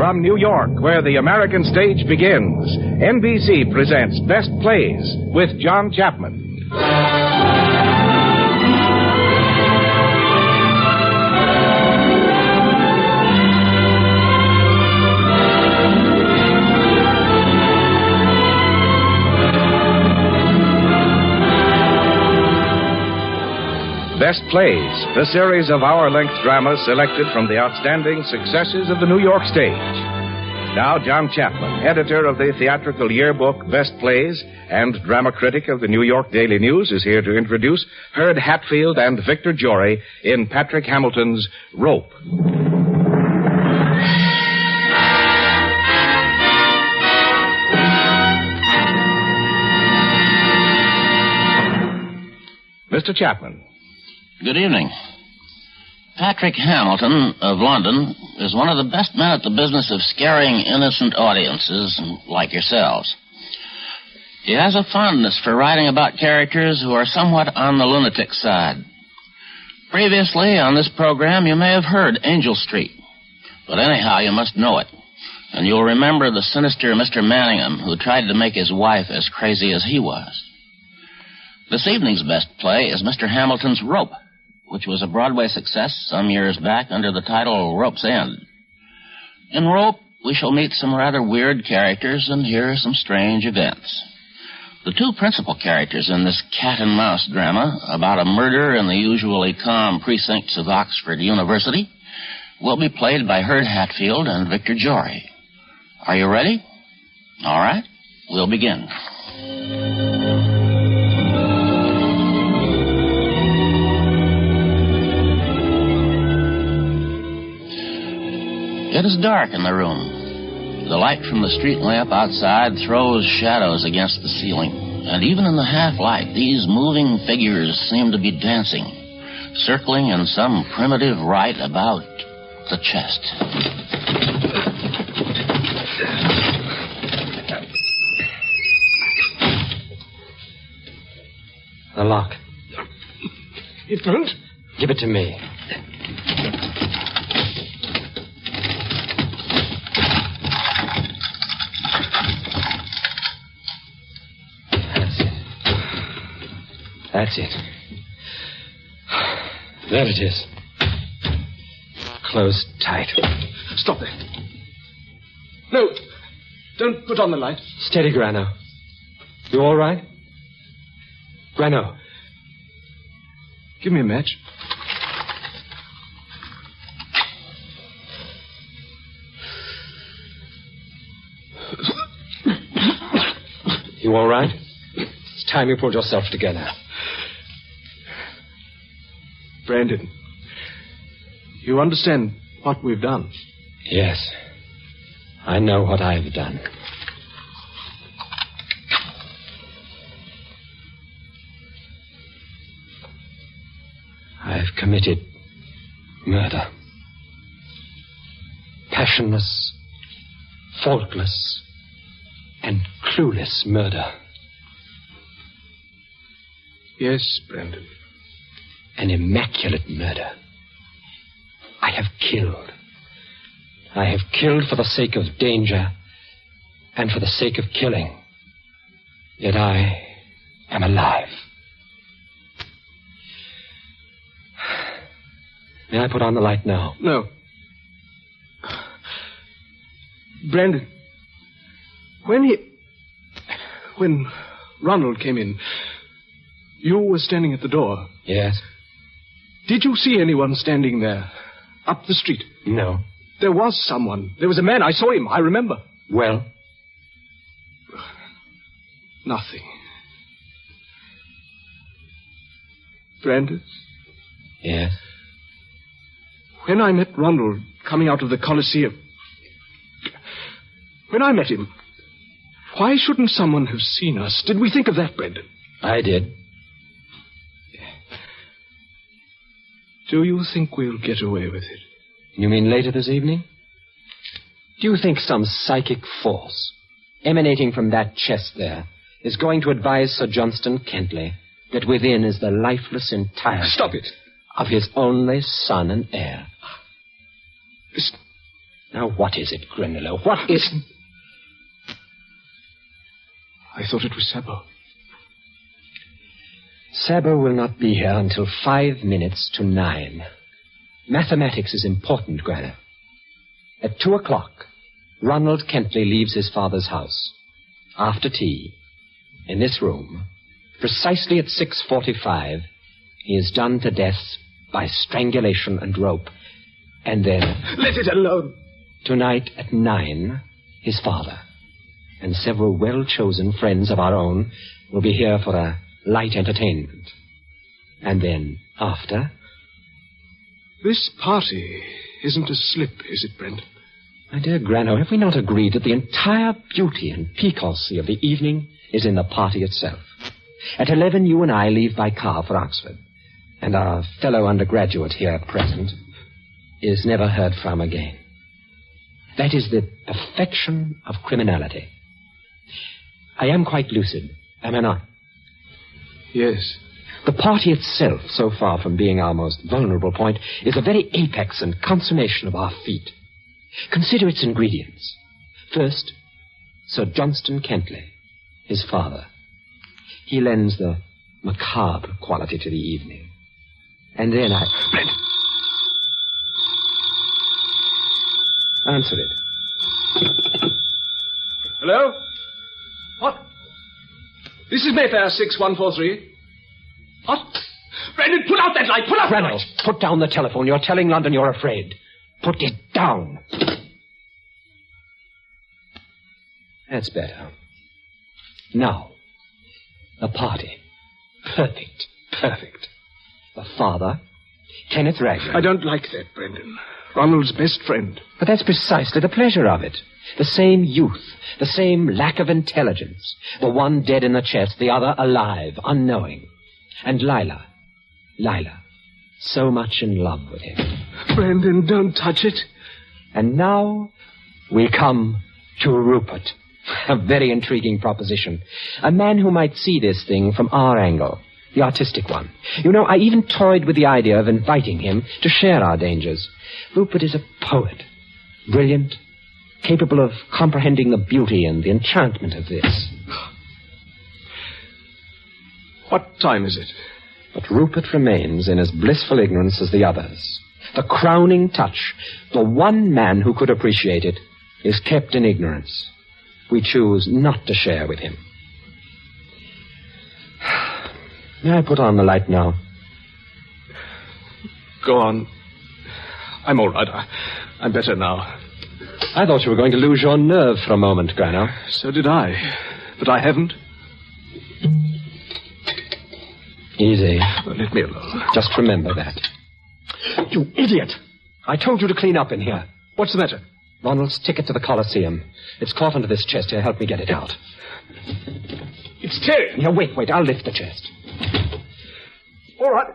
From New York, where the American stage begins, NBC presents Best Plays with John Chapman. Best Plays, the series of hour-length dramas selected from the outstanding successes of the New York stage. Now, John Chapman, editor of the theatrical yearbook Best Plays and drama critic of the New York Daily News, is here to introduce Hurd Hatfield and Victor Jory in Patrick Hamilton's Rope. Mr. Chapman. Good evening. Patrick Hamilton of London is one of the best men at the business of scaring innocent audiences like yourselves. He has a fondness for writing about characters who are somewhat on the lunatic side. Previously on this program, you may have heard Angel Street, but anyhow, you must know it. And you'll remember the sinister Mr. Manningham who tried to make his wife as crazy as he was. This evening's best play is Mr. Hamilton's Rope, which was a Broadway success some years back under the title Rope's End. In Rope, we shall meet some rather weird characters and hear some strange events. The two principal characters in this cat-and-mouse drama about a murder in the usually calm precincts of Oxford University will be played by Hurd Hatfield and Victor Jory. Are you ready? All right, we'll begin. It is dark in the room. The light from the street lamp outside throws shadows against the ceiling. And even in the half-light, these moving figures seem to be dancing, circling in some primitive rite about the chest. The lock. It won't? Give it to me. That's it. There it is. Closed tight. Stop there. No, don't put on the light. Steady, Grano. You all right? Grano. Give me a match. You all right? It's time you pulled yourself together. Brandon, you understand what we've done? Yes. I know what I've done. I've committed murder. Passionless, faultless, and clueless murder. Yes, Brandon. An immaculate murder. I have killed. I have killed for the sake of danger and for the sake of killing. Yet I am alive. May I put on the light now? No. Brandon, when Ronald came in, you were standing at the door. Yes. Did you see anyone standing there, up the street? No. There was someone. There was a man. I saw him. I remember. Well? Nothing. Brandon? Yes? When I met Ronald coming out of the Coliseum, when I met him, why shouldn't someone have seen us? Did we think of that, Brandon? I did. Do you think we'll get away with it? You mean later this evening? Do you think some psychic force emanating from that chest there is going to advise Sir Johnston Kentley that within is the lifeless entirety... Stop it! ...of his only son and heir? Now, what is it, Grinolo? What is... Listen. I thought it was Sabo. Sabo will not be here until 5 minutes to 9. Mathematics is important, Granny. At 2 o'clock, Ronald Kentley leaves his father's house. After tea, in this room, precisely at 6:45, he is done to death by strangulation and rope. And then... Let it alone. Tonight at 9, his father and several well-chosen friends of our own will be here for a light entertainment. And then, after... This party isn't a slip, is it, Brendan? My dear Grano, have we not agreed that the entire beauty and piquancy of the evening is in the party itself? At 11, you and I leave by car for Oxford, and our fellow undergraduate here present is never heard from again. That is the perfection of criminality. I am quite lucid, am I not? Yes. The party itself, so far from being our most vulnerable point, is the very apex and consummation of our feat. Consider its ingredients. First, Sir Johnston Kentley, his father. He lends the macabre quality to the evening. And then I... Brendan! Answer it. Hello? What? This is Mayfair 6143. What? Brendan, put out that light! Put out that Reynolds, light! put down the telephone. You're telling London you're afraid. Put it down. That's better. Now, the party. Perfect. Perfect. The father, Kenneth Raglan. I don't like that, Brendan. Ronald's best friend. But that's precisely the pleasure of it. The same youth, the same lack of intelligence. The one dead in the chest, the other alive, unknowing. And Lila, so much in love with him. Brendan, don't touch it. And now we come to Rupert. A very intriguing proposition. A man who might see this thing from our angle, the artistic one. You know, I even toyed with the idea of inviting him to share our dangers. Rupert is a poet, brilliant, capable of comprehending the beauty and the enchantment of this. What time is it? But Rupert remains in as blissful ignorance as the others. The crowning touch, the one man who could appreciate it, is kept in ignorance. We choose not to share with him. May I put on the light now? Go on. I'm all right. I'm better now. I thought you were going to lose your nerve for a moment, Grano. So did I. But I haven't. Easy. Well, let me alone. Just remember that. You idiot! I told you to clean up in here. What's the matter? Ronald's ticket to the Coliseum. It's caught under this chest here. Help me get it out. It's tearing. Here, wait. I'll lift the chest. All right.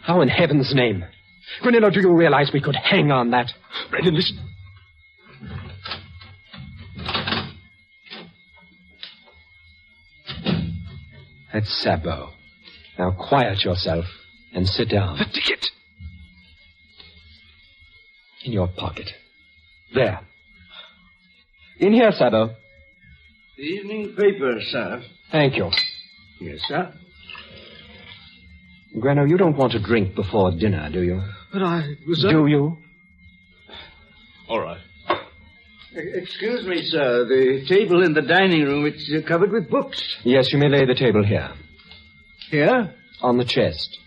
How in heaven's name? Granillo, do you realize we could hang on that? Brendan, listen. That's Sabo. Now quiet yourself and sit down. The ticket. In your pocket. There. In here, Sabo. The evening paper, sir. Thank you. Yes, sir. Grano, you don't want to drink before dinner, do you? But I was... Do you? All right. Excuse me, sir. The table in the dining room, it's covered with books. Yes, you may lay the table here. Here? On the chest.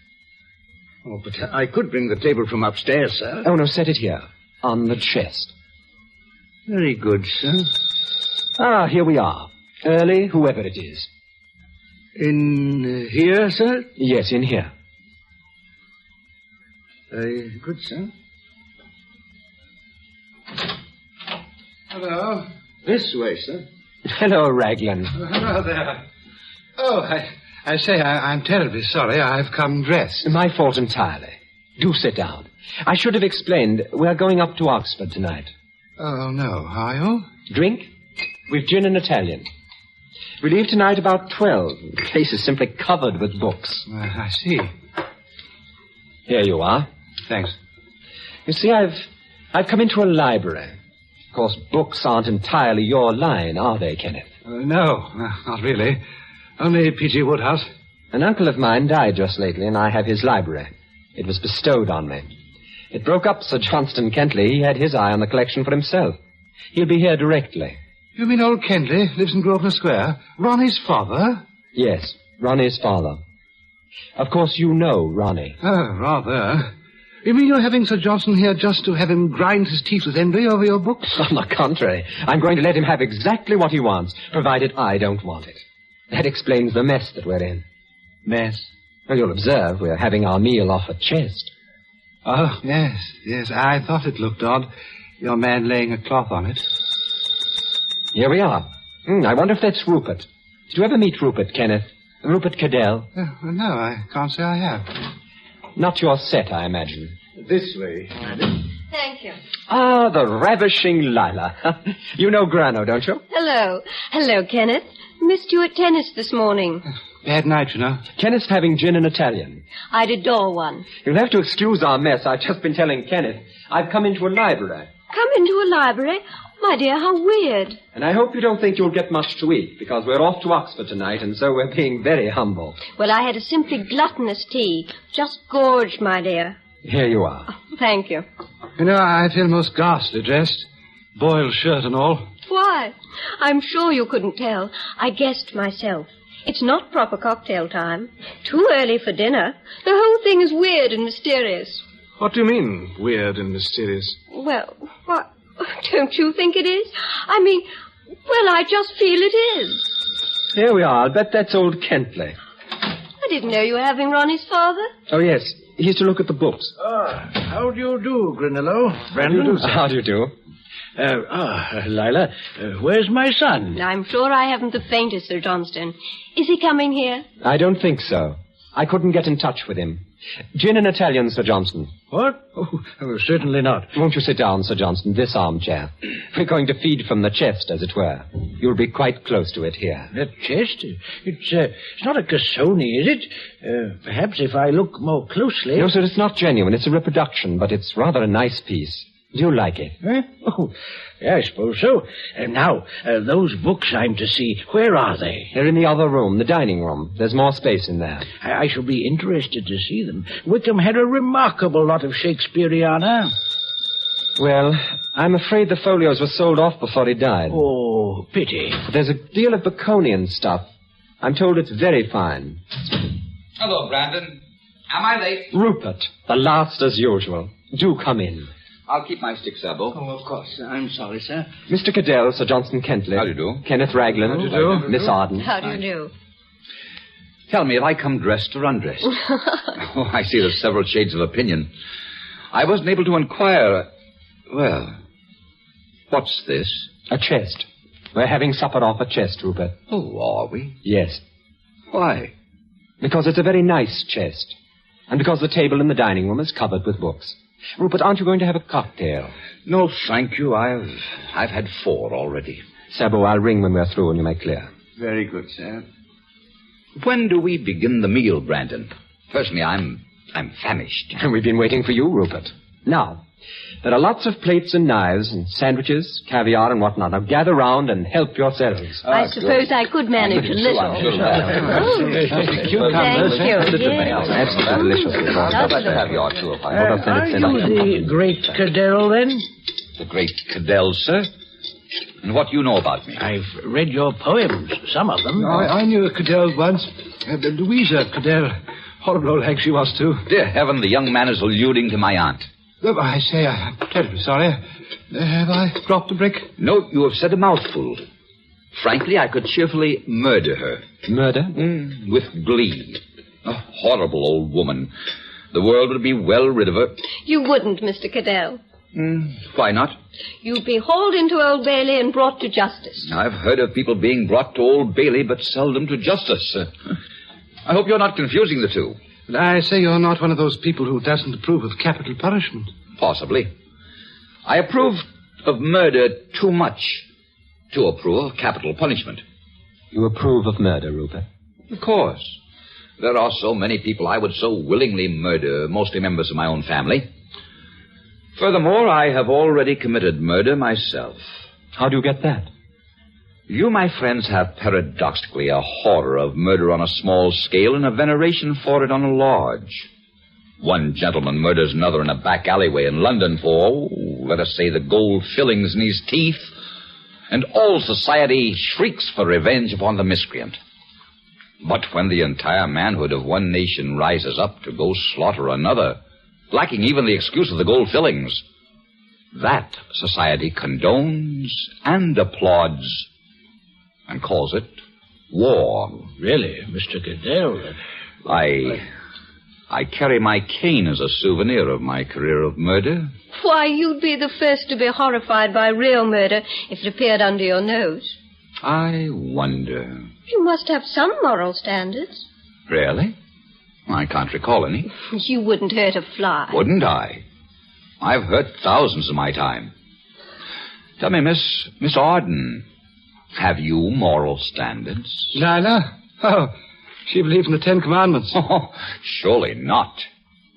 Oh, but I could bring the table from upstairs, sir. Oh, no, set it here. On the chest. Very good, sir. Ah, here we are. Early, whoever it is. In here, sir? Yes, in here. Very good, sir. Hello. This way, sir. Hello, Raglan. Hello there. Oh, I say, I'm terribly sorry. I've come dressed. My fault entirely. Do sit down. I should have explained. We're going up to Oxford tonight. Oh, no. Are you? Drink? We've gin and Italian. We leave tonight about 12. The place is simply covered with books. I see. Here you are. Thanks. You see, I've I've come into a library. Of course, books aren't entirely your line, are they, Kenneth? No, not really. Only P.G. Woodhouse. An uncle of mine died just lately, and I have his library. It was bestowed on me. It broke up Sir Johnston Kentley. He had his eye on the collection for himself. He'll be here directly. You mean old Kentley lives in Grosvenor Square? Ronnie's father? Yes, Ronnie's father. Of course, you know Ronnie. Oh, rather. You mean you're having Sir Johnston here just to have him grind his teeth with envy over your books? On the contrary, I'm going to let him have exactly what he wants, provided I don't want it. That explains the mess that we're in. Mess? Well, you'll observe we're having our meal off a chest. Oh, yes. I thought it looked odd. Your man laying a cloth on it. Here we are. I wonder if that's Rupert. Did you ever meet Rupert, Kenneth? Rupert Cadell? No, I can't say I have. Not your set, I imagine. This way, madam. Thank you. Ah, the ravishing Lila. You know Grano, don't you? Hello. Hello, Kenneth. Missed you at tennis this morning. Bad night, you know. Kenneth's having gin and Italian. I'd adore one. You'll have to excuse our mess. I've just been telling Kenneth. I've come into a library. Come into a library? My dear, how weird. And I hope you don't think you'll get much to eat, because we're off to Oxford tonight, and so we're being very humble. Well, I had a simply gluttonous tea. Just gorged, my dear. Here you are. Oh, thank you. You know, I feel most ghastly dressed. Boiled shirt and all. Why? I'm sure you couldn't tell. I guessed myself. It's not proper cocktail time. Too early for dinner. The whole thing is weird and mysterious. What do you mean, weird and mysterious? Well, what? Don't you think it is? I mean, well, I just feel it is. Here we are. I'll bet that's old Kentley. I didn't know you were having Ronnie's father. Oh, yes. He's to look at the books. How do you do, Grinello? Brandon? How do you do? Lila, where's my son? I'm sure I haven't the faintest, Sir Johnston. Is he coming here? I don't think so. I couldn't get in touch with him. Gin and Italian, Sir Johnston. What? Oh, certainly not. Won't you sit down, Sir Johnston, this armchair? We're going to feed from the chest, as it were. You'll be quite close to it here. The chest? It's not a Cassoni, is it? Perhaps if I look more closely... No, sir, it's not genuine. It's a reproduction, but it's rather a nice piece. Do you like it? Huh? Oh, yeah, I suppose so. Now, those books I'm to see, where are they? They're in the other room, the dining room. There's more space in there. I shall be interested to see them. Wickham had a remarkable lot of Shakespeareana. Well, I'm afraid the folios were sold off before he died. Oh, pity. There's a deal of Baconian stuff. I'm told it's very fine. Hello, Brandon. Am I late? Rupert, the last as usual. Do come in. I'll keep my stick, Sabo. Oh, of course. I'm sorry, sir. Mr. Cadell, Sir Johnston Kentley. How do you do? Kenneth Raglan. How do you do? Miss Arden. How do you do? Tell me, have I come dressed or undressed? Oh, I see there's several shades of opinion. I wasn't able to inquire. Well, what's this? A chest. We're having supper off a chest, Rupert. Oh, are we? Yes. Why? Because it's a very nice chest. And because the table in the dining room is covered with books. Rupert, aren't you going to have a cocktail? No, thank you. I've had 4 already. Sabo, I'll ring when we're through and you make clear. Very good, sir. When do we begin the meal, Brandon? Personally, I'm famished. We've been waiting for you, Rupert. Now, there are lots of plates and knives and sandwiches, caviar and whatnot. Now gather round and help yourselves. I suppose I could manage a little. Thank you. That's delicious. How about caviar, too? Are you the great Cadell, then? The great Cadell, sir? And what do you know about me? I've read your poems, some of them. I knew a Cadell once. Louisa Cadell. Horrible old hag she was, too. Dear heaven, the young man is alluding to my aunt. Oh, I say, I'm terribly sorry. Have I dropped a brick? No, you have said a mouthful. Frankly, I could cheerfully murder her. Murder? With glee. A horrible old woman. The world would be well rid of her. You wouldn't, Mr. Cadell. Why not? You'd be hauled into Old Bailey and brought to justice. I've heard of people being brought to Old Bailey, but seldom to justice. I hope you're not confusing the two. But I say you're not one of those people who doesn't approve of capital punishment. Possibly. I approve of murder too much to approve of capital punishment. You approve of murder, Rupert? Of course. There are so many people I would so willingly murder, mostly members of my own family. Furthermore, I have already committed murder myself. How do you get that? You, my friends, have paradoxically a horror of murder on a small scale and a veneration for it on a large. One gentleman murders another in a back alleyway in London for, let us say, the gold fillings in his teeth, and all society shrieks for revenge upon the miscreant. But when the entire manhood of one nation rises up to go slaughter another, lacking even the excuse of the gold fillings, that society condones and applauds and calls it war. Really, Mr. Goodell? I carry my cane as a souvenir of my career of murder. Why, you'd be the first to be horrified by real murder if it appeared under your nose. I wonder. You must have some moral standards. Really? I can't recall any. You wouldn't hurt a fly. Wouldn't I? I've hurt thousands in my time. Tell me, Miss Arden, have you moral standards? Lila? Oh, she believes in the Ten Commandments. Oh, surely not.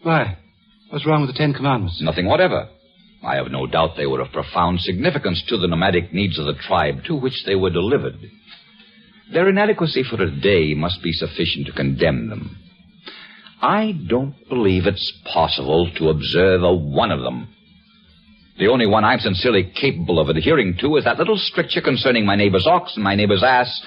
Why? What's wrong with the Ten Commandments? Nothing whatever. I have no doubt they were of profound significance to the nomadic needs of the tribe to which they were delivered. Their inadequacy for a day must be sufficient to condemn them. I don't believe it's possible to observe a one of them. The only one I'm sincerely capable of adhering to is that little stricture concerning my neighbor's ox and my neighbor's ass.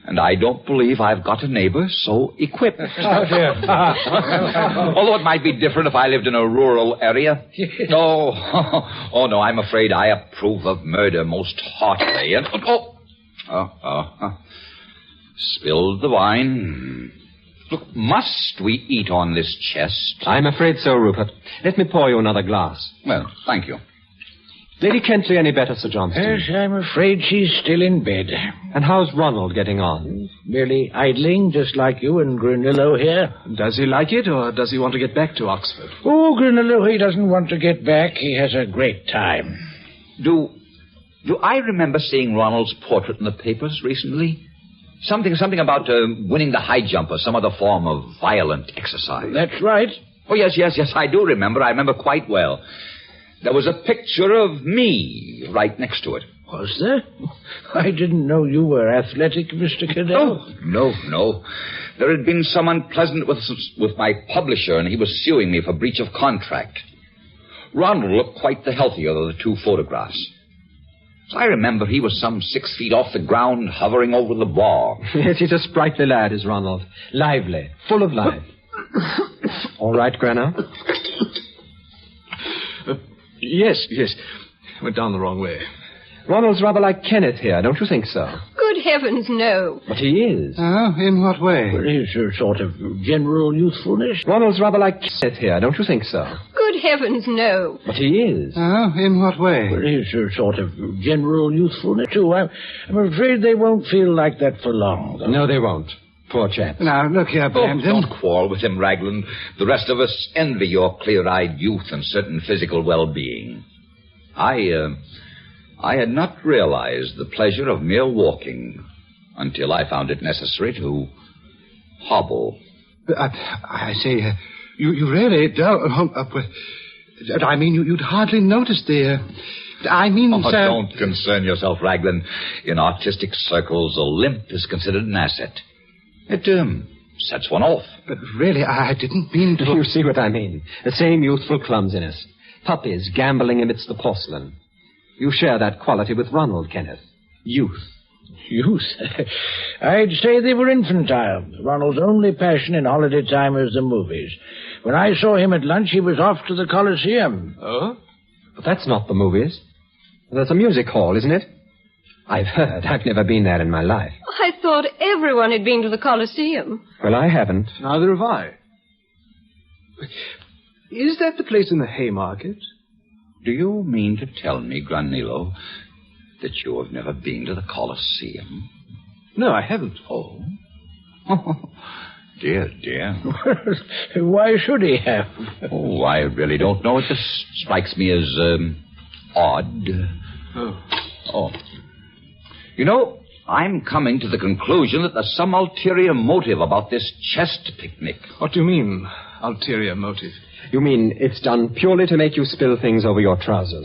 And I don't believe I've got a neighbor so equipped. Oh, dear. Although it might be different if I lived in a rural area. Oh, no, I'm afraid I approve of murder most heartily. And, spilled the wine. Look, must we eat on this chest? I'm afraid so, Rupert. Let me pour you another glass. Well, thank you. Lady Kentley any better, Sir Johnston? Yes, I'm afraid she's still in bed. And how's Ronald getting on? Merely idling, just like you and Granillo here. Does he like it, or does he want to get back to Oxford? Oh, Granillo, he doesn't want to get back. He has a great time. Do I remember seeing Ronald's portrait in the papers recently? Something about winning the high jump or some other form of violent exercise. That's right. Oh, yes, I do remember. I remember quite well. There was a picture of me right next to it. Was there? I didn't know you were athletic, Mr. Cadell. Oh, no. There had been some unpleasantness with my publisher, and he was suing me for breach of contract. Ronald looked quite the healthier of the two photographs. I remember he was some 6 feet off the ground, hovering over the bar. Yes, he's a sprightly lad, is Ronald. Lively, full of life. All right, Grana? Yes. Went down the wrong way. Ronald's rather like Kenneth here, don't you think so? Good heavens, no. But he is. Oh, in what way? Well, he's a sort of general youthfulness. Ronald's rather like Kenneth here, don't you think so? Good heavens, no. But he is. Oh, in what way? Well, he's a sort of general youthfulness, too. I'm afraid they won't feel like that for long, though. No, they won't. Poor chap. Now, look here, Brandon. Don't quarrel with him, Raglan. The rest of us envy your clear-eyed youth and certain physical well-being. I had not realized the pleasure of mere walking until I found it necessary to hobble. I say, you really don't... I mean, you'd hardly notice the... sir... Don't concern yourself, Raglan. In artistic circles, a limp is considered an asset. It sets one off. But really, I didn't mean to... You see what I mean. The same youthful clumsiness. Puppies gambling amidst the porcelain. You share that quality with Ronald, Kenneth. Youth. Youth? I'd say they were infantile. Ronald's only passion in holiday time was the movies. When I saw him at lunch, he was off to the Coliseum. Oh? But that's not the movies. There's a music hall, isn't it? I've heard. I've never been there in my life. I thought everyone had been to the Coliseum. Well, I haven't. Neither have I. Is that the place in the Haymarket? Do you mean to tell me, Granillo, that you have never been to the Coliseum? No, I haven't. Oh. Dear. Why should he have? Oh, I really don't know. It just strikes me as, odd. Oh. You know, I'm coming to the conclusion that there's some ulterior motive about this chest picnic. What do you mean, ulterior motive? You mean it's done purely to make you spill things over your trousers?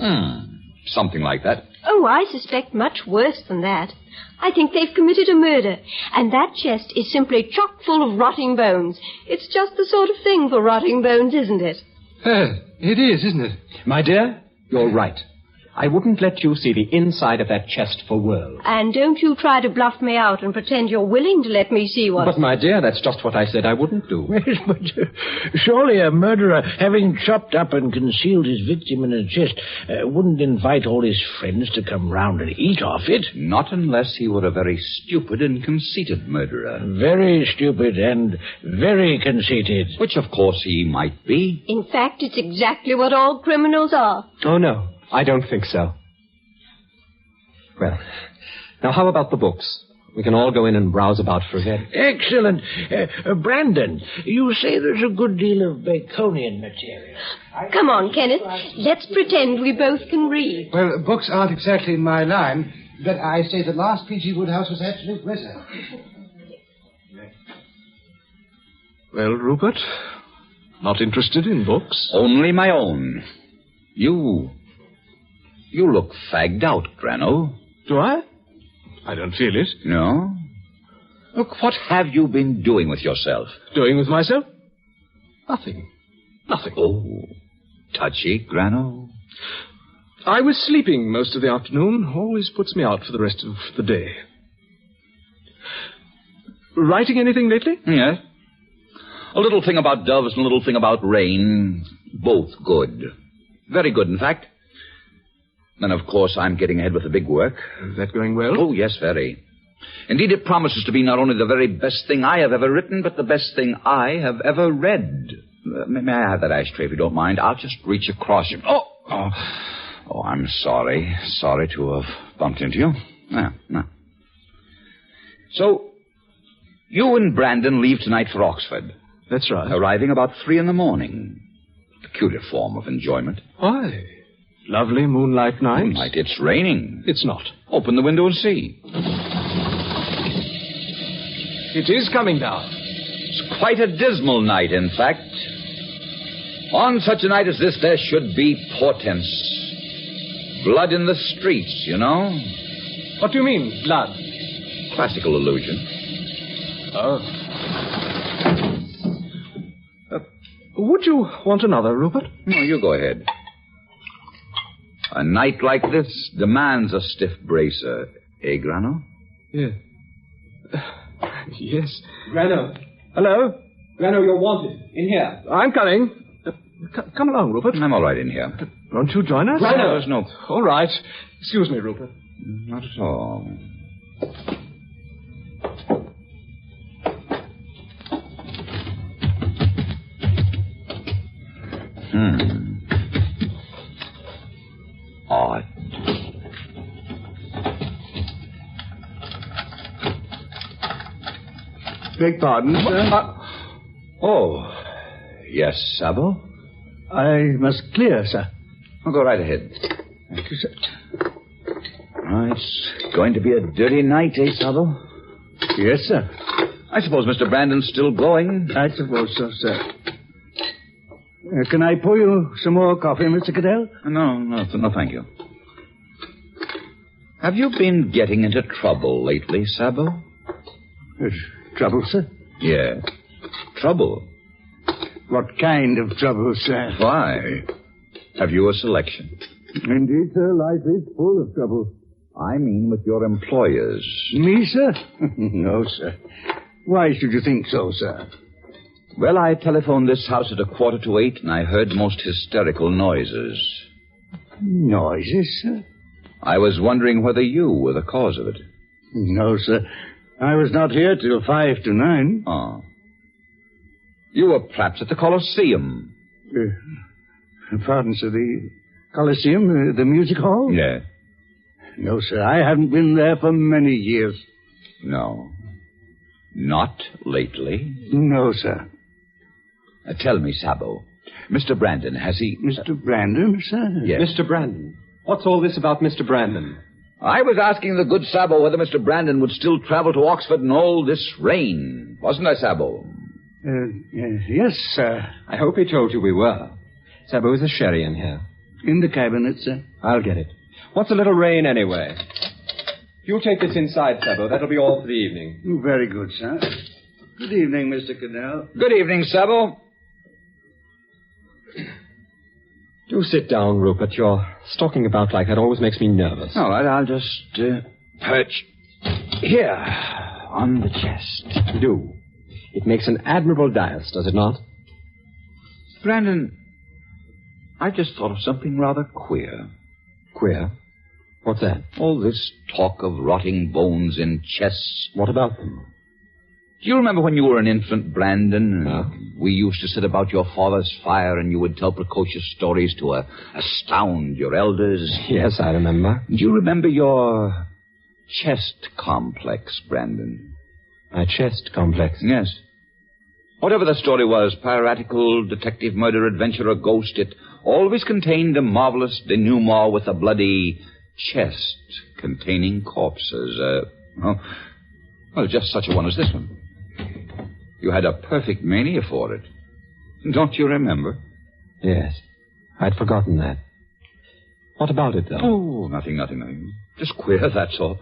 Something like that. Oh, I suspect much worse than that. I think they've committed a murder, and that chest is simply chock full of rotting bones. It's just the sort of thing for rotting bones, isn't it? It is, isn't it? My dear, you're right. I wouldn't let you see the inside of that chest for worlds. And don't you try to bluff me out and pretend you're willing to let me see what... But, my dear, that's just what I said I wouldn't do. Yes, but surely a murderer, having chopped up and concealed his victim in a chest, wouldn't invite all his friends to come round and eat off it. Not unless he were a very stupid and conceited murderer. Very stupid and very conceited. Which, of course, he might be. In fact, it's exactly what all criminals are. Oh, no. I don't think so. Well, now how about the books? We can all go in and browse about for a bit. Excellent. Brandon, you say there's a good deal of Baconian material. Come on, Kenneth. Let's pretend we both can read. Well, books aren't exactly my line, but I say the last P.G. Wodehouse was absolute wizard. Well, Rupert, not interested in books? Only my own. You look fagged out, Grano. Do I? I don't feel it. No? Look, what have you been doing with yourself? Doing with myself? Nothing. Oh, touchy, Grano. I was sleeping most of the afternoon. Always puts me out for the rest of the day. Writing anything lately? Yes. A little thing about doves and a little thing about rain. Both good. Very good, in fact. And, of course, I'm getting ahead with the big work. Is that going well? Oh, yes, very. Indeed, it promises to be not only the very best thing I have ever written, but the best thing I have ever read. May I have that ashtray, if you don't mind? I'll just reach across you. Oh, I'm sorry. Sorry to have bumped into you. No. So, you and Brandon leave tonight for Oxford. That's right. Arriving about 3 a.m. Peculiar form of enjoyment. Why? Lovely moonlight night. Moonlight, it's raining. It's not. Open the window and see. It is coming down. It's quite a dismal night, in fact. On such a night as this, there should be portents. Blood in the streets, you know. What do you mean, blood? Classical illusion. Oh. Would you want another, Rupert? No, you go ahead. A night like this demands a stiff bracer. Eh, Grano? Yeah. Yes. Grano. Hello? Grano, you're wanted. In here. I'm coming. Come along, Rupert. I'm all right in here. Won't you join us? Grano! No. All right. Excuse me, Rupert. Not at all. Odd. Beg pardon, sir? Oh, yes, Sabo? I must clear, sir. I'll go right ahead. Thank you, sir. It's going to be a dirty night, eh, Sabo? Yes, sir. I suppose Mr. Brandon's still going? I suppose so, sir. Can I pour you some more coffee, Mr. Caddell? No, thank you. Have you been getting into trouble lately, Sabo? Trouble, sir? Yeah. Trouble? What kind of trouble, sir? Why? Have you a selection? Indeed, sir, life is full of trouble. I mean with your employers. Me, sir? No, sir. Why should you think so, sir? Well, I telephoned this house at 7:45, and I heard most hysterical noises. Noises, sir? I was wondering whether you were the cause of it. No, sir. I was not here till 8:55. Oh. You were perhaps at the Colosseum. Pardon, sir, the Colosseum, the music hall? Yeah. No, sir, I haven't been there for many years. No. Not lately? No, sir. Tell me, Sabo, Mr. Brandon, has he... Mr. Brandon, sir? Yes. Mr. Brandon. What's all this about Mr. Brandon? I was asking the good Sabo whether Mr. Brandon would still travel to Oxford in all this rain. Wasn't I, Sabo? Yes, sir. I hope he told you we were. Sabo, is a sherry in here? In the cabinet, sir. I'll get it. What's a little rain, anyway? You take this inside, Sabo. That'll be all for the evening. Oh, very good, sir. Good evening, Mr. Cadell. Good evening, Sabo. Do sit down, Rupert. Your stalking about like that always makes me nervous. All right, I'll just perch here on the chest. Do. It makes an admirable dais, does it not? Brandon, I just thought of something rather queer. Queer? What's that? All this talk of rotting bones in chests. What about them? Do you remember when you were an infant, Brandon? Huh? We used to sit about your father's fire and you would tell precocious stories to astound your elders. Yes, I remember. Do you remember your chest complex, Brandon? My chest complex? Yes. Whatever the story was, piratical, detective, murder, adventure, or ghost, it always contained a marvelous denouement with a bloody chest containing corpses. Well, just such a one as this one. You had a perfect mania for it. Don't you remember? Yes. I'd forgotten that. What about it, though? Oh, nothing. Just queer, that's all.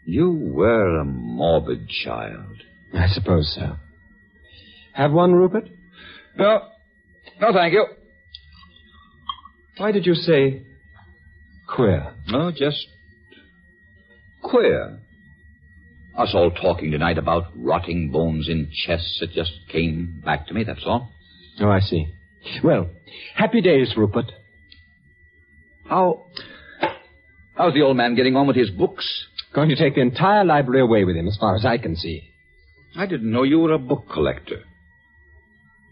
You were a morbid child. I suppose so. Have one, Rupert? No, thank you. Why did you say queer? No, just queer. Us all talking tonight about rotting bones in chests. It just came back to me, that's all. Oh, I see. Well, happy days, Rupert. How's the old man getting on with his books? Going to take the entire library away with him, as far as I can see. I didn't know you were a book collector.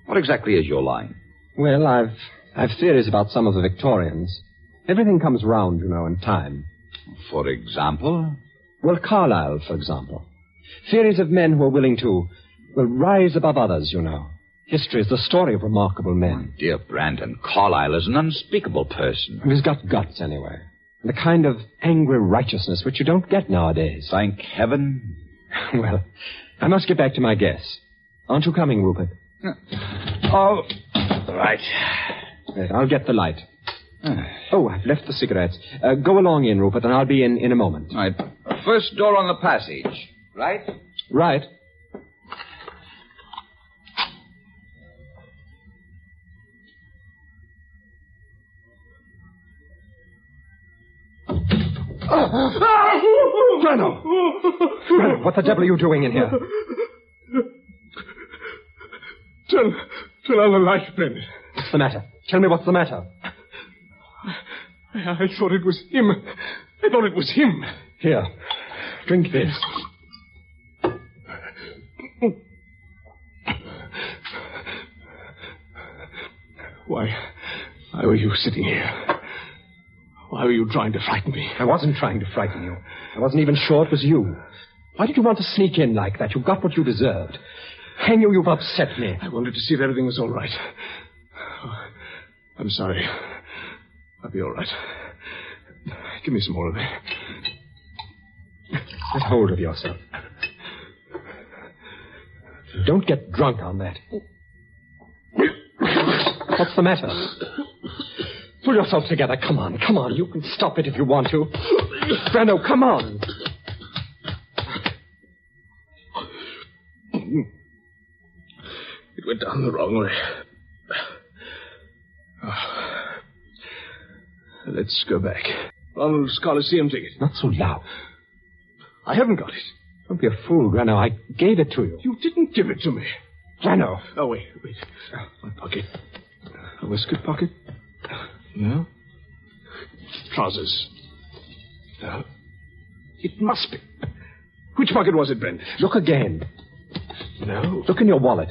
What exactly is your line? Well, I've theories about some of the Victorians. Everything comes round, in time. For example? Well, Carlyle, for example. Theories of men who are willing to, rise above others, History is the story of remarkable men. Dear Brandon, Carlyle is an unspeakable person. He's got guts, anyway. And a kind of angry righteousness which you don't get nowadays. Thank heaven. Well, I must get back to my guests. Aren't you coming, Rupert? Oh, right. I'll get the light. Oh, I've left the cigarettes. Go along in, Rupert, and I'll be in a moment. Right. First door on the passage, right? Right. Breno! Breno, what the devil are you doing in here? Turn on the light, Brendan. What's the matter? Tell me what's the matter. I thought it was him. Here, drink this. Why were you sitting here? Why were you trying to frighten me? I wasn't trying to frighten you. I wasn't even sure it was you. Why did you want to sneak in like that? You got what you deserved. Hang you, you've upset me. I wanted to see if everything was all right. Oh, I'm sorry. I'll be all right. Give me some more of that. Get hold of yourself. Don't get drunk on that. What's the matter? Pull yourself together. Come on. You can stop it if you want to. Breno, come on. It went down the wrong way. Let's go back. Ronald's Coliseum ticket. Not so loud. I haven't got it. Don't be a fool, Breno. I gave it to you. You didn't give it to me. Breno. Oh, wait. My pocket. A waistcoat pocket? No. Trousers? No. It must be. Which pocket was it, Brent? Look again. No. Look in your wallet.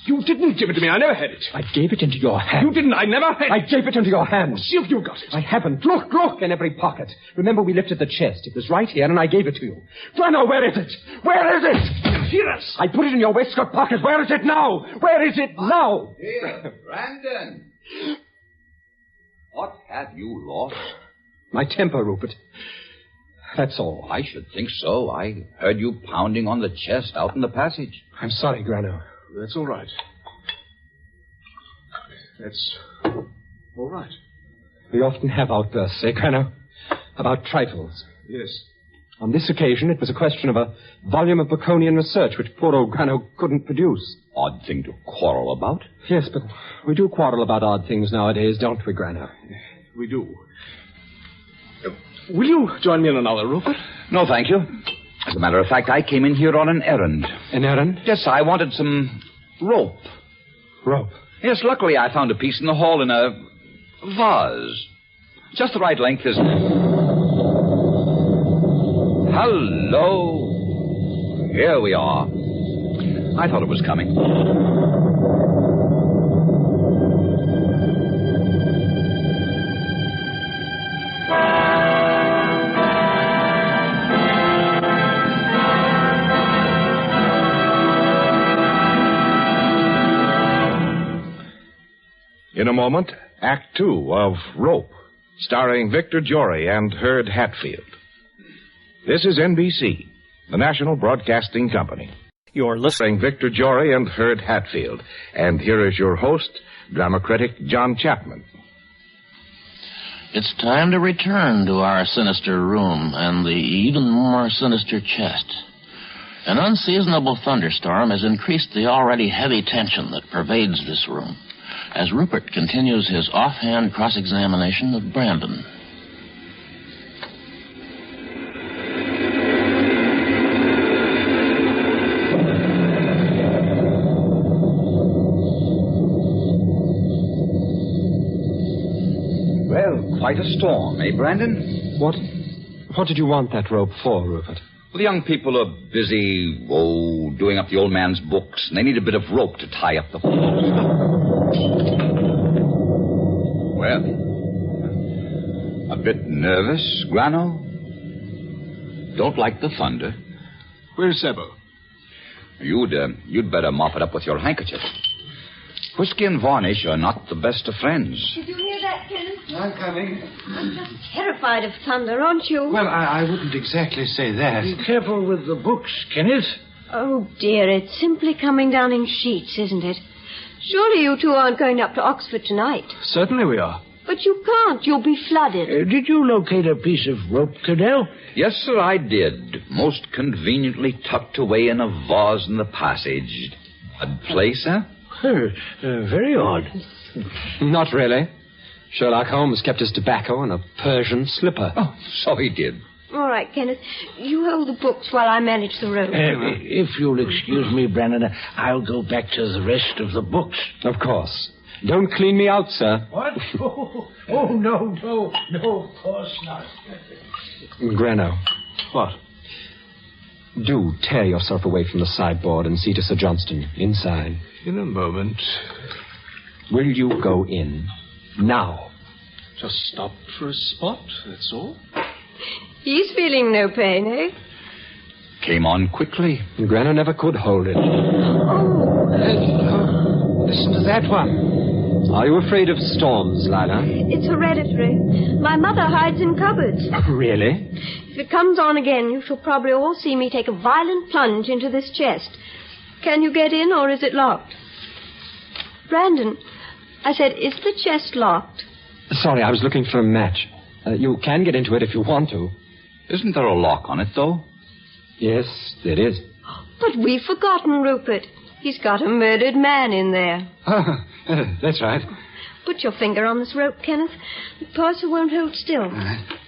You didn't give it to me. I never had it. I gave it into your hand. You didn't. I never had it. I gave it into your hand. See if you got it. I haven't. Look in every pocket. Remember, we lifted the chest. It was right here, and I gave it to you. Breno, where is it? Where is it? Here. I put it in your waistcoat pocket. Where is it now? Where is it now? Dear Brandon. What have you lost? My temper, Rupert. That's all. I should think so. I heard you pounding on the chest out in the passage. I'm sorry, Grano. That's all right. That's all right. We often have outbursts, eh, Grano? About trifles. Yes. On this occasion, it was a question of a volume of Baconian research which poor old Grano couldn't produce. Odd thing to quarrel about. Yes, but we do quarrel about odd things nowadays, don't we, Grano? We do. Will you join me in another, Rupert? No, thank you. As a matter of fact, I came in here on an errand. An errand? Yes, I wanted some rope. Rope? Yes, luckily I found a piece in the hall in a vase. Just the right length, isn't it? Hello. Here we are. I thought it was coming. In a moment, Act Two of Rope, starring Victor Jory and Herd Hatfield. This is NBC, the National Broadcasting Company. You're listening. Victor Jory and Herd Hatfield. And here is your host, drama critic John Chapman. It's time to return to our sinister room and the even more sinister chest. An unseasonable thunderstorm has increased the already heavy tension that pervades this room as Rupert continues his offhand cross-examination of Brandon. Well, quite a storm, eh, Brandon? What did you want that rope for, Rupert? Well, the young people are busy, doing up the old man's books, and they need a bit of rope to tie up the Well, a bit nervous, Grano? Don't like the thunder. Where's Sebo? You'd better mop it up with your handkerchief. Whiskey and varnish are not the best of friends. Did you hear that, Kenneth? I'm coming. I'm just terrified of thunder, aren't you? Well, I wouldn't exactly say that. Be careful with the books, Kenneth. Oh, dear, it's simply coming down in sheets, isn't it? Surely you two aren't going up to Oxford tonight. Certainly we are. But you can't. You'll be flooded. Did you locate a piece of rope, Cadell? Yes, sir, I did. Most conveniently tucked away in a vase in the passage. Odd place, huh? Very odd. Not really. Sherlock Holmes kept his tobacco in a Persian slipper. Oh, so he did. All right, Kenneth. You hold the books while I manage the rope. If you'll excuse me, Brandon, I'll go back to the rest of the books. Of course. Don't clean me out, sir. What? No, of course not. Grano. What? Do tear yourself away from the sideboard and see to Sir Johnston, inside. In a moment. Will you go in? Now. Just stopped for a spot, that's all. He's feeling no pain, eh? Came on quickly. Grano never could hold it. Listen to that one. Are you afraid of storms, Lila? It's hereditary. My mother hides in cupboards. Really? If it comes on again, you shall probably all see me take a violent plunge into this chest. Can you get in, or is it locked? Brandon, I said, is the chest locked? Sorry, I was looking for a match. You can get into it if you want to. Isn't there a lock on it, though? Yes, there is. But we've forgotten Rupert. He's got a murdered man in there. That's right. Put your finger on this rope, Kenneth. The purser won't hold still.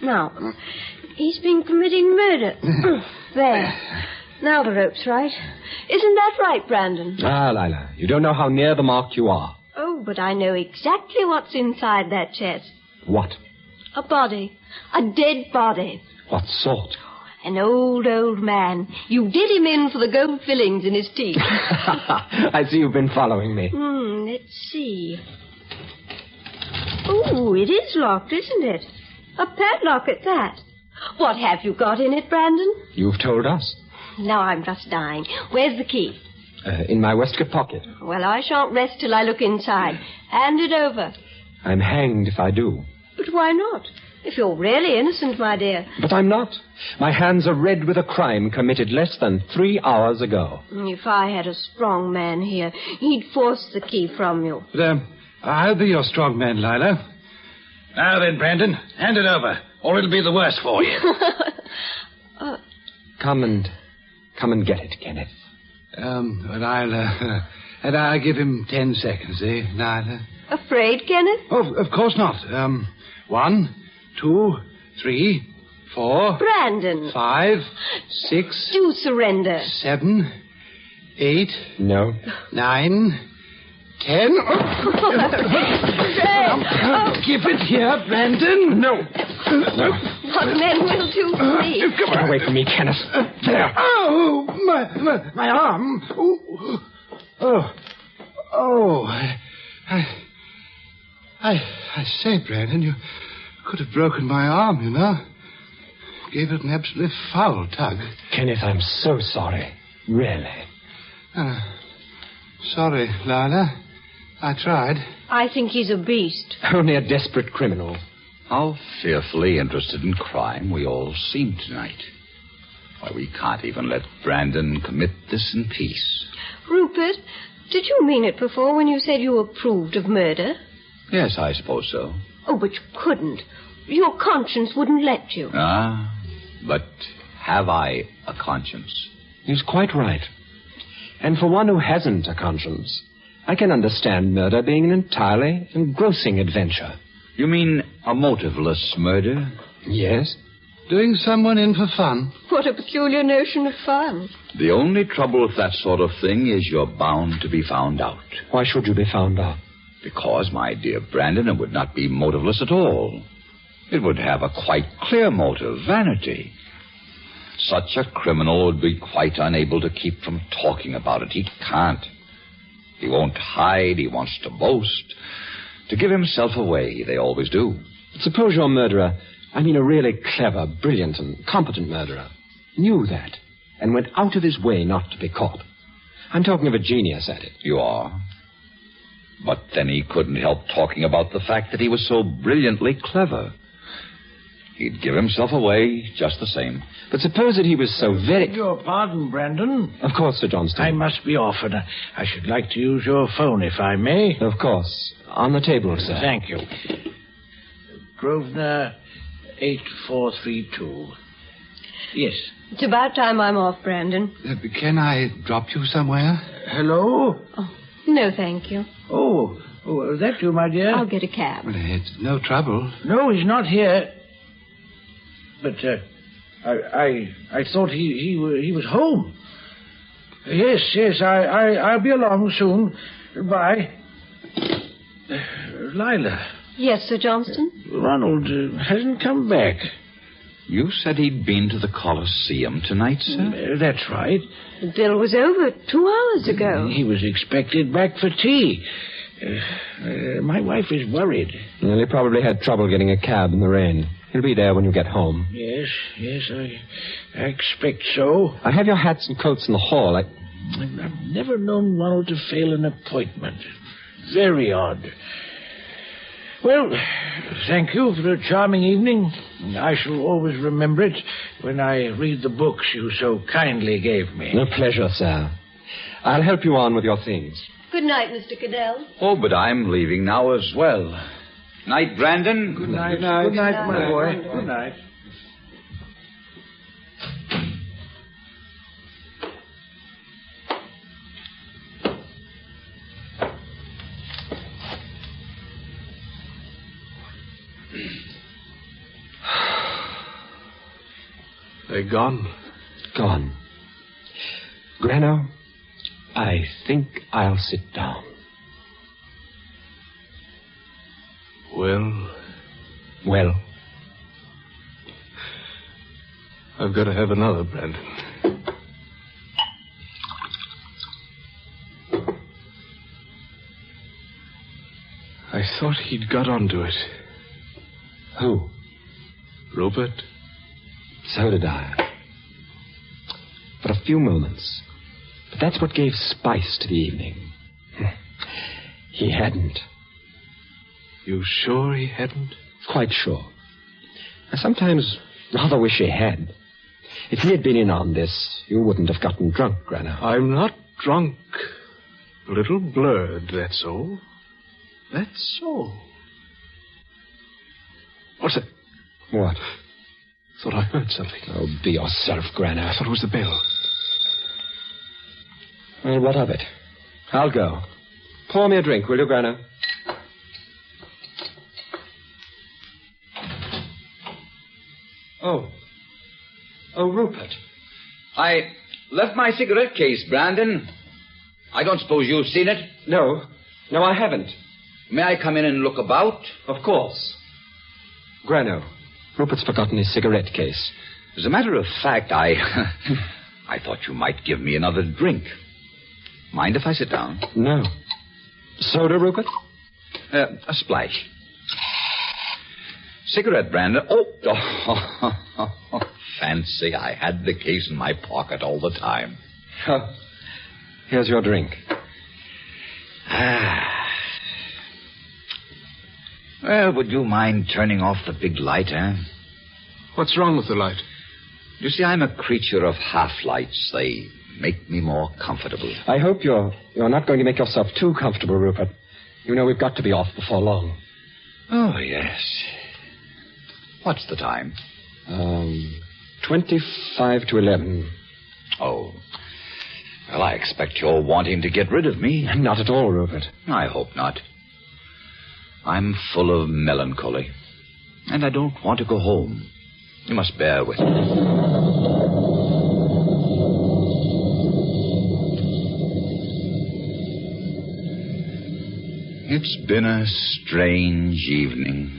Now, he's been committing murder. There. Now the rope's right. Isn't that right, Brandon? Lila, you don't know how near the mark you are. Oh, but I know exactly what's inside that chest. What? A body. A dead body. What sort? An old man. You did him in for the gold fillings in his teeth. I see you've been following me. Let's see. Oh, it is locked, isn't it? A padlock at that. What have you got in it, Brandon? You've told us. Now I'm just dying. Where's the key? In my waistcoat pocket. Well, I shan't rest till I look inside. Hand it over. I'm hanged if I do. But why not? If you're really innocent, my dear. But I'm not. My hands are red with a crime committed less than 3 hours ago. If I had a strong man here, he'd force the key from you. But, I'll be your strong man, Lila. Now then, Brandon, hand it over, or it'll be the worse for you. Come and get it, Kenneth. Well, I'll give him 10 seconds, eh, Lila? Afraid, Kenneth? Oh, of course not. 1, 2, 3, 4... Brandon. 5, 6... Do surrender. 7, 8... No. 9, 10... Give it here, Brandon. No. What men will do for me? Come on. Away from me, Kenneth. There. Oh, my arm. Oh. I say, Brandon, you could have broken my arm, you know. Gave it an absolutely foul tug. Kenneth, I'm so sorry. Really. Sorry, Lila. I tried. I think he's a beast. Only a desperate criminal. How fearfully interested in crime we all seem tonight. Why, we can't even let Brandon commit this in peace. Rupert, did you mean it before when you said you approved of murder? Yes, I suppose so. Oh, but you couldn't. Your conscience wouldn't let you. But have I a conscience? He's quite right. And for one who hasn't a conscience, I can understand murder being an entirely engrossing adventure. You mean a motiveless murder? Yes. Doing someone in for fun. What a peculiar notion of fun. The only trouble with that sort of thing is you're bound to be found out. Why should you be found out? Because, my dear Brandon, it would not be motiveless at all. It would have a quite clear motive, vanity. Such a criminal would be quite unable to keep from talking about it. He can't. He won't hide. He wants to boast. To give himself away, they always do. But suppose your murderer, I mean a really clever, brilliant, and competent murderer, knew that and went out of his way not to be caught. I'm talking of a genius at it. You are. But then he couldn't help talking about the fact that he was so brilliantly clever. He'd give himself away just the same. But suppose that he was so very... Beg your pardon, Brandon. Of course, Sir Johnston. I must be off, and I should like to use your phone, if I may. Of course. On the table, sir. Thank you. Grosvenor 8432. Yes. It's about time I'm off, Brandon. Can I drop you somewhere? Hello? Oh, no, thank you. Oh, is that you, my dear? I'll get a cab. Well, it's no trouble. No, he's not here. But I thought he was home. Yes, I'll be along soon. Goodbye. Lila. Yes, Sir Johnston? Ronald hasn't come back. You said he'd been to the Coliseum tonight, sir? That's right. The bill was over 2 hours ago. He was expected back for tea. My wife is worried. Well, he probably had trouble getting a cab in the rain. He'll be there when you get home. Yes, I expect so. I have your hats and coats in the hall. I've never known Ronald to fail an appointment. Very odd. Well, thank you for a charming evening. I shall always remember it when I read the books you so kindly gave me. A pleasure, sir. I'll help you on with your things. Good night, Mr. Cadell. Oh, but I'm leaving now as well. Night, Brandon. Good night. Good night, my boy. Good night. They're gone. Gone. Grano, I think I'll sit down. Well, I've got to have another, Brandon. I thought he'd got onto it. Who? Rupert? So did I. For a few moments. But that's what gave spice to the evening. He hadn't. You sure he hadn't? Quite sure. I sometimes rather wish he had. If he had been in on this, you wouldn't have gotten drunk, Granner. I'm not drunk. A little blurred, that's all. That's all. What's it? What? Thought I heard something. Oh, be yourself, Granner. I thought it was the bell. Well, what of it? I'll go. Pour me a drink, will you, Granner? Oh, Rupert. I left my cigarette case, Brandon. I don't suppose you've seen it? No, I haven't. May I come in and look about? Of course. Granner, Rupert's forgotten his cigarette case. As a matter of fact, I thought you might give me another drink. Mind if I sit down? No. Soda, Rupert? A splash. Cigarette, Brandon. Oh, fancy I had the case in my pocket all the time. Oh, here's your drink. Well, would you mind turning off the big light, eh? What's wrong with the light? You see, I'm a creature of half-lights. They make me more comfortable. I hope you're not going to make yourself too comfortable, Rupert. You know we've got to be off before long. Oh, yes. What's the time? 25 to 11. Oh. Well, I expect you're wanting to get rid of me. Not at all, Rupert. I hope not. I'm full of melancholy. And I don't want to go home. You must bear with me. It's been a strange evening.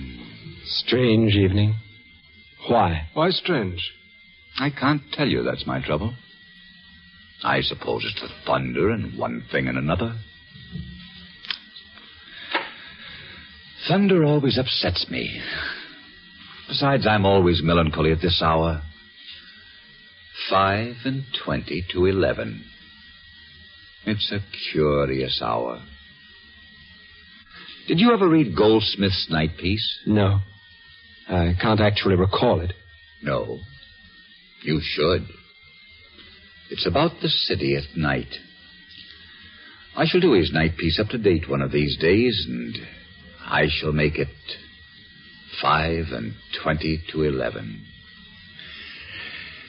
Strange evening? Why? Why strange? I can't tell you that's my trouble. I suppose it's the thunder and one thing and another. Thunder always upsets me. Besides, I'm always melancholy at this hour. 25 to 11. It's a curious hour. Did you ever read Goldsmith's Night Piece? No. I can't actually recall it. No. You should. It's about the city at night. I shall do his night piece up to date one of these days, and I shall make it 25 to 11.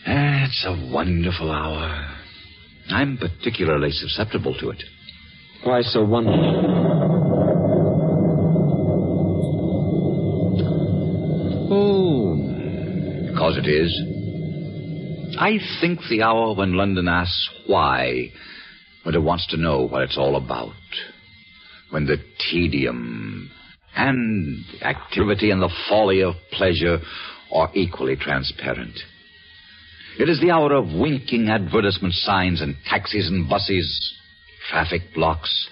It's a wonderful hour. I'm particularly susceptible to it. Why so wonderful? Because it is. I think the hour when London asks why, when it wants to know what it's all about, when the tedium and activity and the folly of pleasure are equally transparent. It is the hour of winking advertisement signs and taxis and buses, traffic blocks.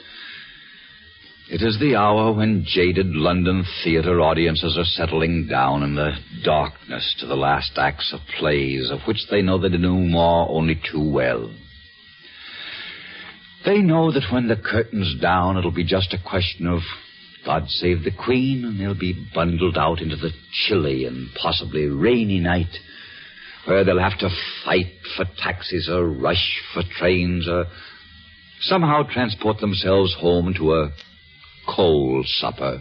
It is the hour when jaded London theater audiences are settling down in the darkness to the last acts of plays of which they know the denouement only too well. They know that when the curtain's down, it'll be just a question of God Save the Queen, and they'll be bundled out into the chilly and possibly rainy night, where they'll have to fight for taxis or rush for trains or somehow transport themselves home to a cold supper.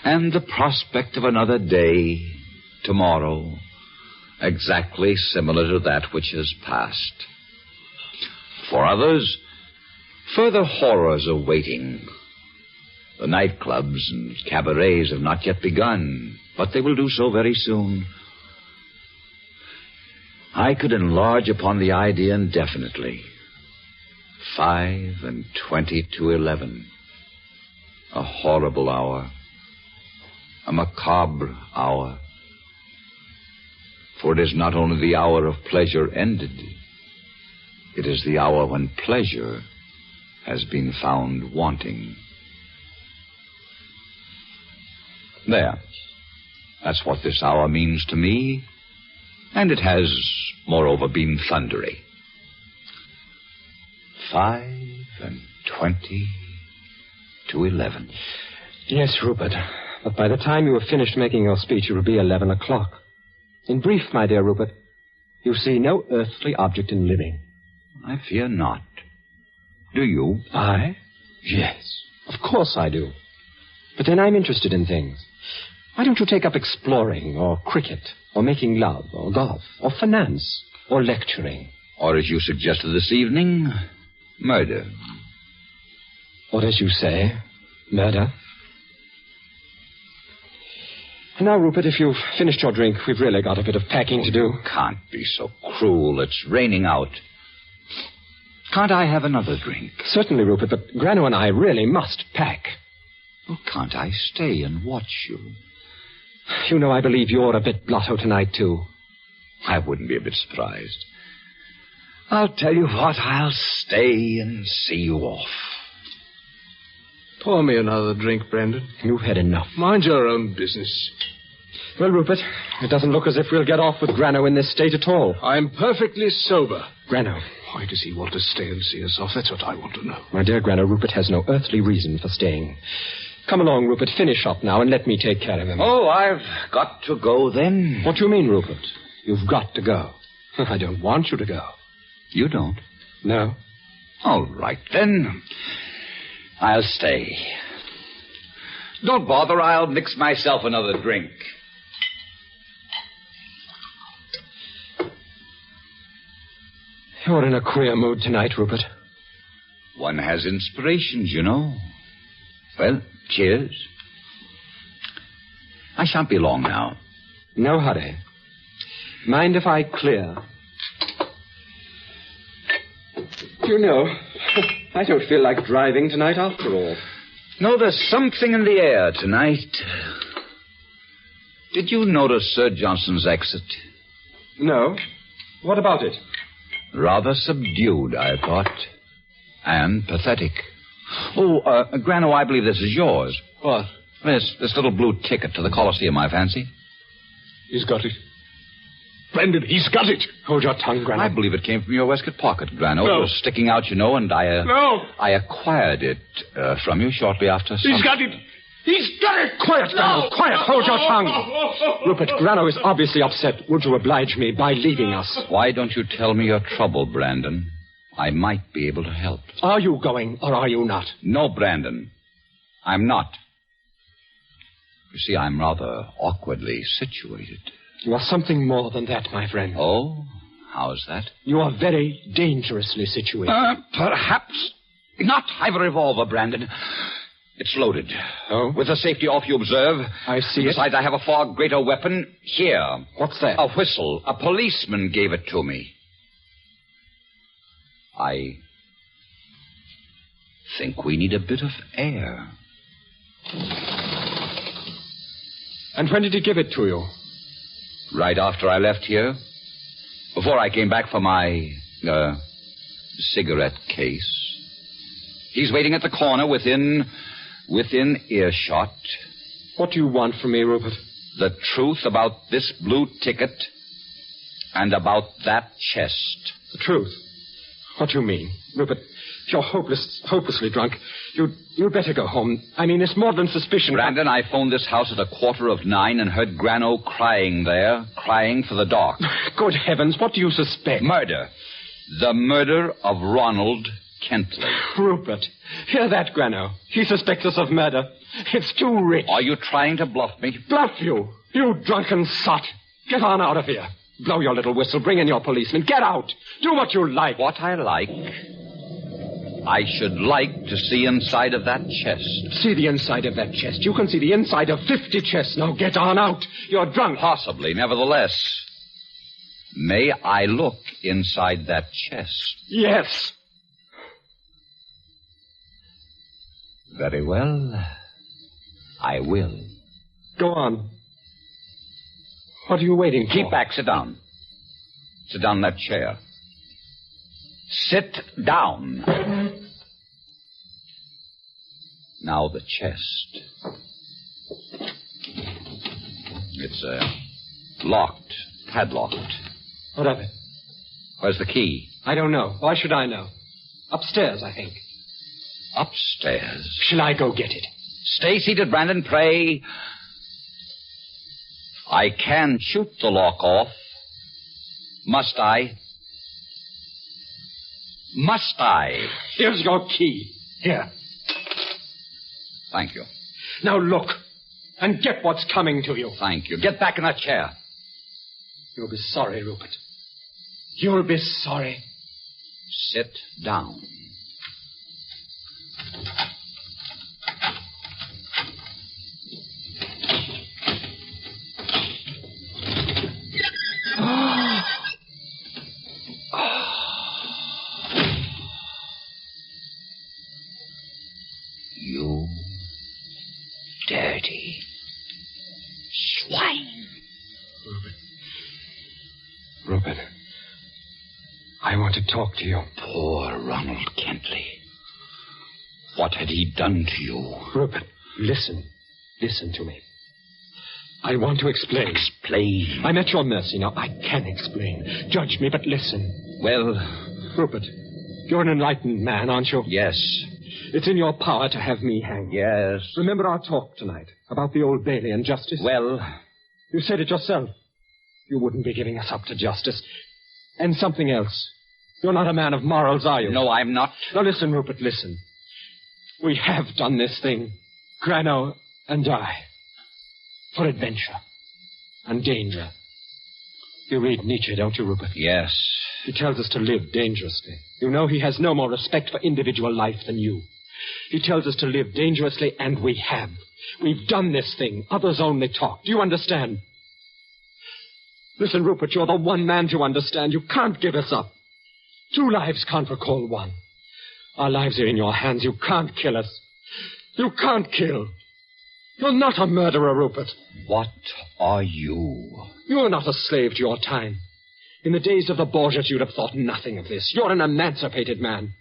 And the prospect of another day, tomorrow, exactly similar to that which has passed. For others, further horrors are waiting. The nightclubs and cabarets have not yet begun, but they will do so very soon. I could enlarge upon the idea indefinitely. 25 to 11. A horrible hour. A macabre hour. For it is not only the hour of pleasure ended. It is the hour when pleasure has been found wanting. There. That's what this hour means to me. And it has, moreover, been thundery. 25 to 11. Yes, Rupert. But by the time you have finished making your speech, it will be 11 o'clock. In brief, my dear Rupert, you see no earthly object in living. I fear not. Do you? I? Yes, of course I do. But then I'm interested in things. Why don't you take up exploring, or cricket, or making love, or golf, or finance, or lecturing? Or, as you suggested this evening, murder. Or, as you say, murder. And now, Rupert, if you've finished your drink, we've really got a bit of packing to do. You can't be so cruel. It's raining out. Can't I have another drink? Certainly, Rupert, but Grano and I really must pack. Well, can't I stay and watch you? You know, I believe you're a bit blotto tonight, too. I wouldn't be a bit surprised. I'll tell you what, I'll stay and see you off. Pour me another drink, Brandon. You've had enough. Mind your own business. Well, Rupert, it doesn't look as if we'll get off with Grano in this state at all. I'm perfectly sober. Grano. Why does he want to stay and see us off? That's what I want to know. My dear Grano, Rupert has no earthly reason for staying. Come along, Rupert. Finish up now and let me take care of him. Oh, I've got to go then. What do you mean, Rupert? You've got to go. I don't want you to go. You don't? No. All right, then. I'll stay. Don't bother. I'll mix myself another drink. You're in a queer mood tonight, Rupert. One has inspirations, you know. Well, cheers. I shan't be long now. No hurry. Mind if I clear? You know, I don't feel like driving tonight after all. No, there's something in the air tonight. Did you notice Sir Johnson's exit? No. What about it? Rather subdued, I thought. And pathetic. Oh, Grano, I believe this is yours. What? This little blue ticket to the Coliseum, I fancy. He's got it. Brandon, he's got it. Hold your tongue, Grano. I believe it came from your waistcoat pocket, Grano. No. It was sticking out, you know, and No. I acquired it from you shortly after. He's got it. He's got it. Quiet, Grano. No. Quiet. Hold your tongue. Rupert, Grano is obviously upset. Would you oblige me by leaving us? Why don't you tell me your trouble, Brandon? I might be able to help. Are you going or are you not? No, Brandon. I'm not. You see, I'm rather awkwardly situated. You are something more than that, my friend. Oh? How's that? You are very dangerously situated. Perhaps not. I have a revolver, Brandon. It's loaded. Oh? With the safety off, you observe. I see Besides, I have a far greater weapon here. What's that? A whistle. A policeman gave it to me. I think we need a bit of air. And when did he give it to you? Right after I left here. Before I came back for my, cigarette case. He's waiting at the corner within earshot. What do you want from me, Rupert? The truth about this blue ticket and about that chest. The truth? What do you mean? Rupert, if you're hopelessly drunk, you'd better go home. I mean, it's more than suspicion. Brandon, I phoned this house at 9:15 and heard Grano crying there, crying for the dog. Good heavens, what do you suspect? Murder. The murder of Ronald Kentley. Rupert, hear that, Grano. He suspects us of murder. It's too rich. Are you trying to bluff me? Bluff you? You drunken sot. Get on out of here. Blow your little whistle. Bring in your policeman. Get out. Do what you like. What I like? I should like to see inside of that chest. See the inside of that chest. You can see the inside of 50 chests. Now get on out. You're drunk. Possibly, nevertheless. May I look inside that chest? Yes. Very well. I will. Go on. What are you waiting for? Keep back. Sit down. Sit down in that chair. Sit down. Now the chest. It's locked, padlocked. What of it? Where's the key? I don't know. Why should I know? Upstairs, I think. Upstairs. Shall I go get it? Stay seated, Brandon, pray. I can shoot the lock off. Must I? Must I? Here's your key. Here. Thank you. Now look, and get what's coming to you. Thank you. Get back in that chair. You'll be sorry, Rupert. You'll be sorry. Sit down. You dirty swine. Rupert, I want to talk to you. Poor Ronald Kentley. What had he done to you? Rupert, listen. Listen to me. I want to explain. Explain? I'm at your mercy now. I can explain. Judge me, but listen. Well... Rupert, you're an enlightened man, aren't you? Yes. It's in your power to have me hanged. Yes. Remember our talk tonight about the Old Bailey and justice? Well... You said it yourself. You wouldn't be giving us up to justice. And something else. You're not a man of morals, are you? No, I'm not. Now listen, Rupert, listen. We have done this thing, Grano and I, for adventure and danger. You read Nietzsche, don't you, Rupert? Yes. He tells us to live dangerously. You know he has no more respect for individual life than you. He tells us to live dangerously, and we have. We've done this thing. Others only talk. Do you understand? Listen, Rupert, you're the one man to understand. You can't give us up. 2 lives can't recall 1. Our lives are in your hands. You can't kill us. You can't kill. You're not a murderer, Rupert. What are you? You're not a slave to your time. In the days of the Borgias, you'd have thought nothing of this. You're an emancipated man.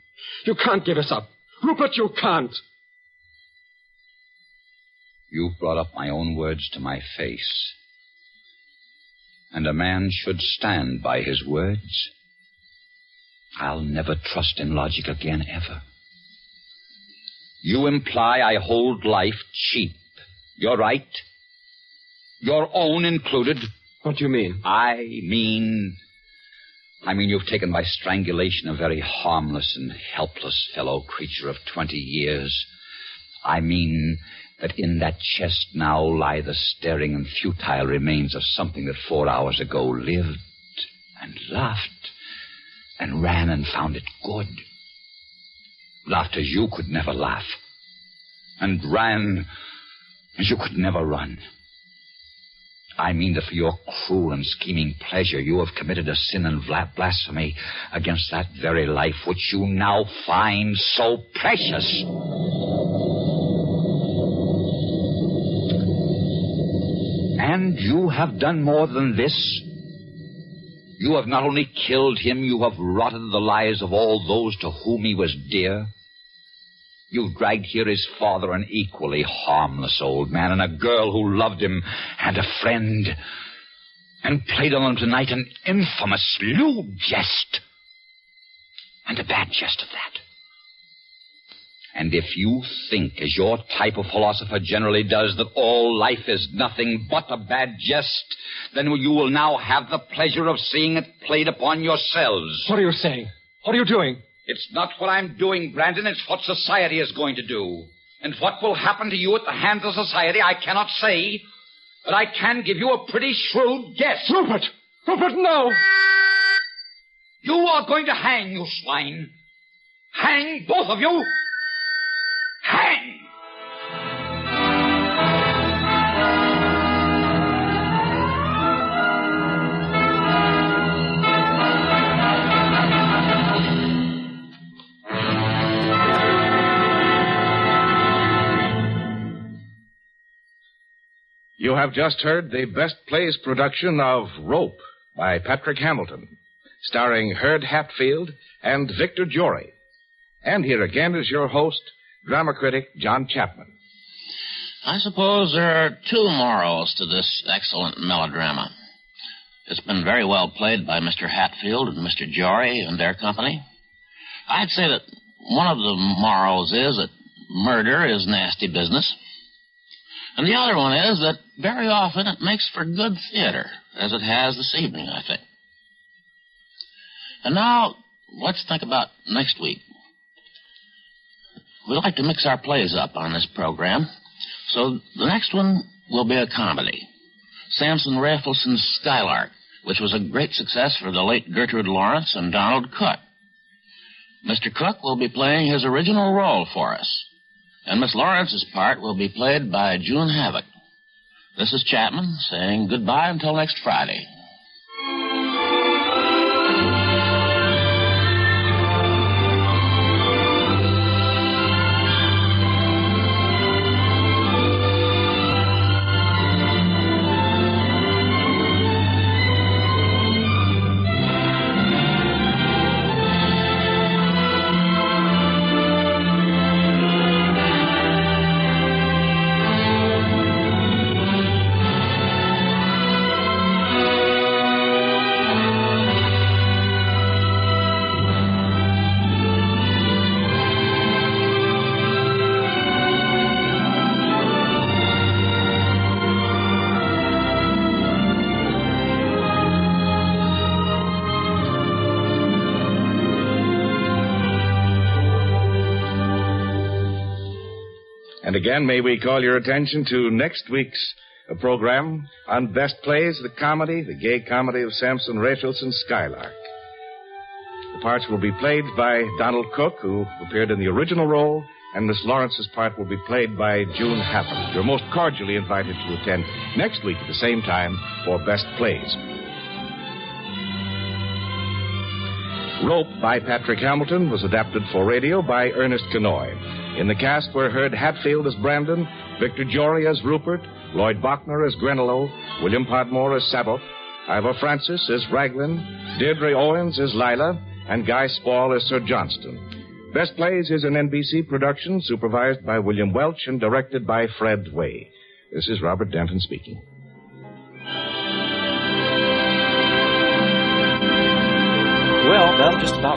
You can't give us up. Rupert, you can't. You've brought up my own words to my face. And a man should stand by his words. I'll never trust in logic again, ever. You imply I hold life cheap. You're right. Your own included. What do you mean? I mean you've taken by strangulation a very harmless and helpless fellow creature of 20 years. I mean that in that chest now lie the staring and futile remains of something that 4 hours ago lived and laughed and ran and found it good. Laughed as you could never laugh, and ran as you could never run. I mean that for your cruel and scheming pleasure, you have committed a sin and blasphemy against that very life which you now find so precious. And you have done more than this. You have not only killed him, you have rotted the lives of all those to whom he was dear. You've dragged here his father, an equally harmless old man, and a girl who loved him, and a friend, and played on them tonight an infamous, lewd jest, and a bad jest of that. And if you think, as your type of philosopher generally does, that all life is nothing but a bad jest, then you will now have the pleasure of seeing it played upon yourselves. What are you saying? What are you doing? It's not what I'm doing, Brandon. It's what society is going to do. And what will happen to you at the hands of society, I cannot say. But I can give you a pretty shrewd guess. Rupert! Rupert, no! You are going to hang, you swine. Hang, both of you. Hang! You have just heard the Best Plays production of Rope by Patrick Hamilton, starring Herd Hatfield and Victor Jory. And here again is your host, drama critic John Chapman. I suppose there are 2 morals to this excellent melodrama. It's been very well played by Mr. Hatfield and Mr. Jory and their company. I'd say that one of the morals is that murder is nasty business. And the other one is that very often it makes for good theater, as it has this evening, I think. And now, let's think about next week. We like to mix our plays up on this program, so the next one will be a comedy. Samson Raffleson's Skylark, which was a great success for the late Gertrude Lawrence and Donald Cook. Mr. Cook will be playing his original role for us, and Miss Lawrence's part will be played by June Havoc. This is Chapman saying goodbye until next Friday. And again, may we call your attention to next week's program on Best Plays, the comedy, the gay comedy of Samson Raffleson's Skylark. The parts will be played by Donald Cook, who appeared in the original role, and Miss Lawrence's part will be played by June Havoc. You're most cordially invited to attend next week at the same time for Best Plays. Rope by Patrick Hamilton was adapted for radio by Ernest Kenoy. In the cast were Herb Hatfield as Brandon, Victor Jory as Rupert, Lloyd Bachner as Grenolo, William Podmore as Sabbath, Ivor Francis as Raglan, Deirdre Owens as Lila, and Guy Spall as Sir Johnston. Best Plays is an NBC production supervised by William Welch and directed by Fred Way. This is Robert Denton speaking. Well, that'll just about